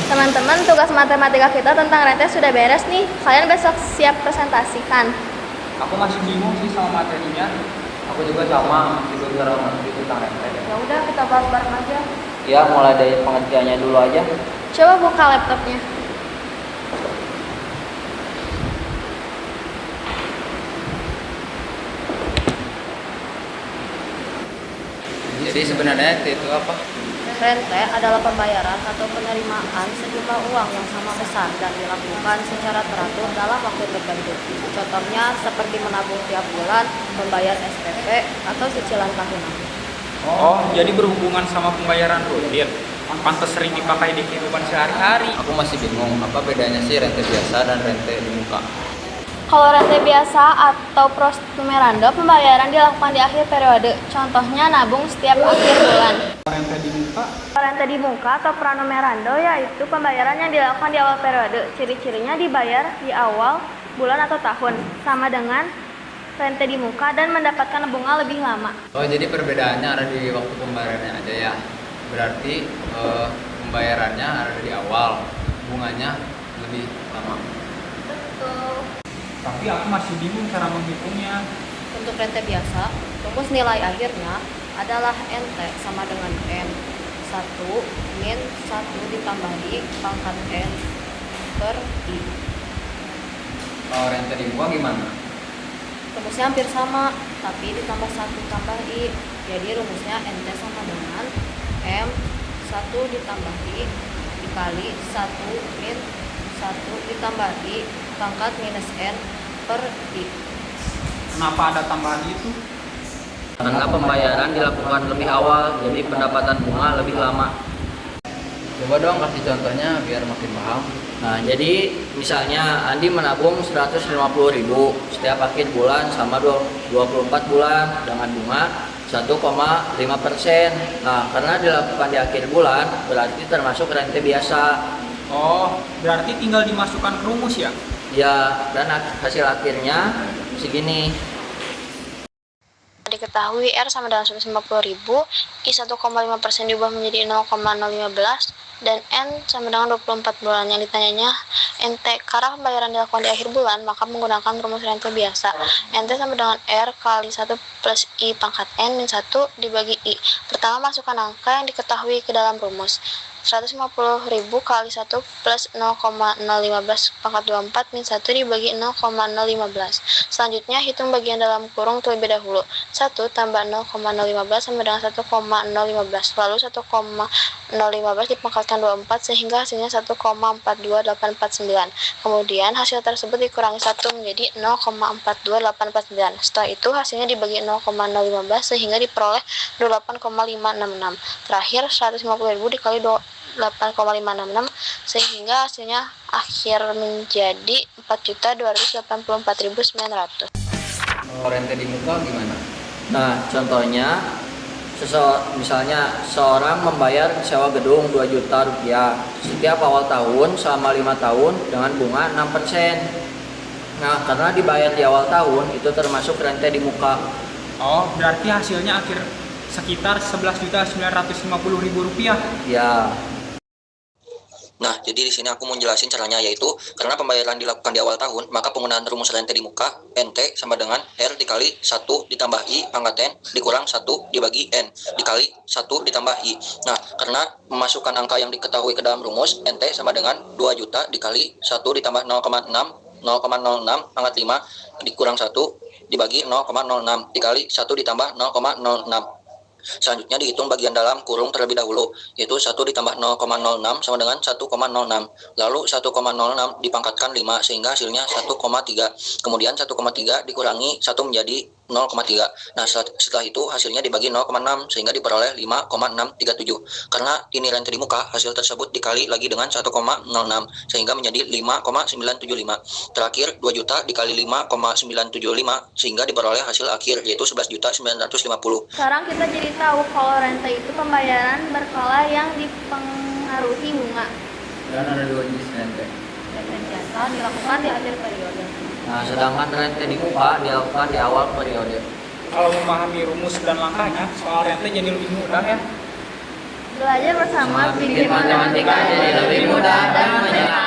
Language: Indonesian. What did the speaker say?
Teman-teman, tugas matematika kita tentang rente sudah beres nih. Kalian besok siap presentasikan. Aku masih bingung sih sama materinya. Aku juga sama, masih belum terlalu ngerti tentang rente. Ya udah, kita bahas bareng aja. Ya, mulai dari pengertiannya dulu aja. Coba buka laptopnya. Jadi sebenarnya itu apa? Rente adalah pembayaran atau penerimaan sejumlah uang yang sama besar dan dilakukan secara teratur dalam waktu tertentu. Contohnya seperti menabung tiap bulan, membayar SPP, atau cicilan tahunan. Oh, jadi berhubungan sama pembayaran rutin. Pantas sering dipakai di kehidupan sehari-hari. Aku masih bingung, apa bedanya sih rente biasa dan rente di muka? Kalau rente biasa atau pronumerando, pembayaran dilakukan di akhir periode. Contohnya nabung setiap akhir bulan. Rente di muka. Rente di muka atau pronumerando yaitu pembayaran yang dilakukan di awal periode. Ciri-cirinya dibayar di awal bulan atau tahun, sama dengan rente di muka dan mendapatkan bunga lebih lama. Oh, jadi perbedaannya ada di waktu pembayarannya aja ya. Berarti pembayarannya ada di awal, bunganya lebih lama. Betul. Tapi aku masih bingung cara menghitungnya. Untuk rente biasa, rumus nilai akhirnya adalah NT sama dengan N 1 min 1 ditambah I pangkat N per I. Kalau rente di muka gimana? Rumusnya hampir sama, tapi ditambah 1 tambah I. Jadi rumusnya NT sama dengan M 1 ditambah I dikali 1 min 1 ditambah I pangkat minus N per I. Kenapa ada tambahan itu? Karena pembayaran dilakukan lebih awal, jadi pendapatan bunga lebih lama. Coba dong kasih contohnya biar makin paham. Nah, jadi misalnya Andi menabung 150.000 setiap akhir bulan sama 24 bulan dengan bunga 1,5%. Nah, karena dilakukan di akhir bulan, berarti termasuk rente biasa. Oh, berarti tinggal dimasukkan ke rumus ya? Ya, dan hasil akhirnya segini. Diketahui R sama dengan 150.000, I 1,5% diubah menjadi 0,015, dan N sama dengan 24 bulan. Yang ditanyanya NT, karena pembayaran dilakukan di akhir bulan, maka menggunakan rumus rente biasa. NT sama dengan R kali 1 plus I pangkat N min 1 dibagi I. Pertama, masukkan angka yang diketahui ke dalam rumus. 150.000 kali 1 plus 0,015 pangkat 24 min 1 dibagi 0,015. Selanjutnya, hitung bagian dalam kurung terlebih dahulu. 1 tambah 0,015 sama dengan 1,015. Lalu 1,015 dipangkatkan 24 sehingga hasilnya 1,42849. Kemudian hasil tersebut dikurangi 1 menjadi 0,42849. Setelah itu hasilnya dibagi 0,015 sehingga diperoleh 28,566. Terakhir 150.000 dikali 8,566 sehingga hasilnya akhir menjadi 4.284.900. Kalau rente di muka gimana? Nah, contohnya misalnya seorang membayar sewa gedung 2 juta rupiah setiap awal tahun selama 5 tahun dengan bunga 6%. Nah, karena dibayar di awal tahun itu termasuk rente di muka. Oh, berarti hasilnya akhir sekitar 11.950.000 rupiah. Ya. Nah, jadi di sini aku mau jelasin caranya, yaitu karena pembayaran dilakukan di awal tahun, maka penggunaan rumus rente di muka NT sama dengan R dikali 1 ditambah I pangkat N dikurang 1 dibagi N dikali 1 ditambah I. Nah, karena memasukkan angka yang diketahui ke dalam rumus, NT sama dengan 2 juta dikali 1 ditambah 0,06 pangkat 5 dikurang 1 dibagi 0,06 dikali 1 ditambah 0,06. Selanjutnya dihitung bagian dalam kurung terlebih dahulu, yaitu 1 ditambah 0,06 sama dengan 1,06. Lalu 1,06 dipangkatkan 5 sehingga hasilnya 1,3. Kemudian 1,3 dikurangi 1 menjadi 0,3. Nah, setelah itu hasilnya dibagi 0,6 sehingga diperoleh 5,637. Karena ini rente di muka, hasil tersebut dikali lagi dengan 1,06 sehingga menjadi 5,975. Terakhir 2 juta dikali 5,975 sehingga diperoleh hasil akhir yaitu 11.950. Sekarang kita jadi tahu kalau rente itu pembayaran berkala yang dipengaruhi bunga. Dan ada 2 jenis rente. Rente biasa dilakukan di akhir periode. Nah, sedangkan rente di muka dilakukan di awal periode. Kalau memahami rumus dan langkahnya, soal rente jadi lebih mudah ya. Belajar bersama bikin Bikin matematika jadi lebih mudah dan menyenangkan.